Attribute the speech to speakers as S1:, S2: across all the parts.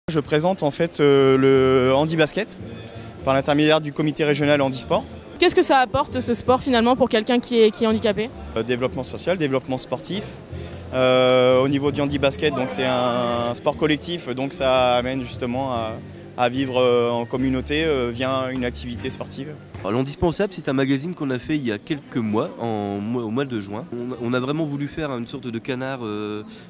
S1: Je présente en fait le handi-basket par l'intermédiaire du comité régional handisport.
S2: Qu'est-ce que ça apporte ce sport finalement pour quelqu'un qui est handicapé?
S1: Développement social, développement sportif. Au niveau du handi-basket, donc c'est un sport collectif, donc ça amène justement à vivre en communauté via une activité sportive.
S3: L'Indispensable, c'est un magazine qu'on a fait il y a quelques mois, au mois de juin. On a vraiment voulu faire une sorte de canard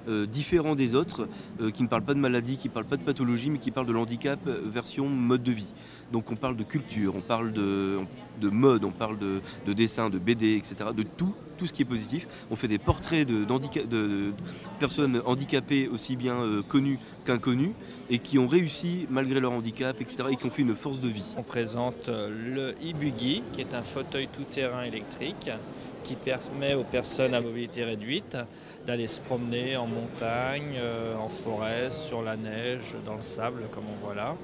S3: différent des autres, qui ne parle pas de maladie, qui ne parle pas de pathologie, mais qui parle de l'handicap version mode de vie. Donc on parle de culture, on parle de mode, on parle de dessin, de BD, etc. De tout ce qui est positif. On fait des portraits de personnes handicapées aussi bien connues qu'inconnues et qui ont réussi malgré leur handicap, etc. et qui ont fait une force de vie.
S4: On présente le e-buggy, qui est un fauteuil tout-terrain électrique qui permet aux personnes à mobilité réduite d'aller se promener en montagne, en forêt, sur la neige, dans le sable, comme on voit là.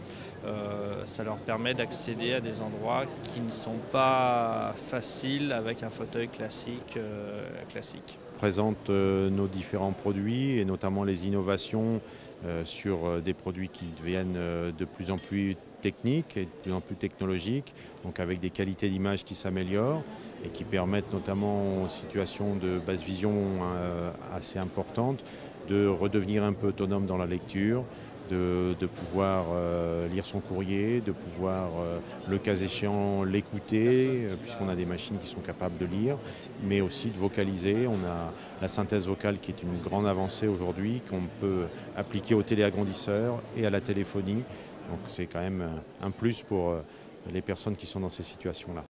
S4: Ça leur permet d'accéder à des endroits qui ne sont pas faciles avec un fauteuil classique.
S5: On présente nos différents produits et notamment les innovations sur des produits qui deviennent de plus en plus techniques et de plus en plus technologiques, donc avec des qualités d'image qui s'améliorent et qui permettent notamment aux situations de basse vision assez importantes de redevenir un peu autonome dans la lecture, de pouvoir lire son courrier, de pouvoir, le cas échéant, l'écouter, puisqu'on a des machines qui sont capables de lire, mais aussi de vocaliser. On a la synthèse vocale qui est une grande avancée aujourd'hui, qu'on peut appliquer au téléagrandisseur et à la téléphonie. Donc c'est quand même un plus pour les personnes qui sont dans ces situations-là.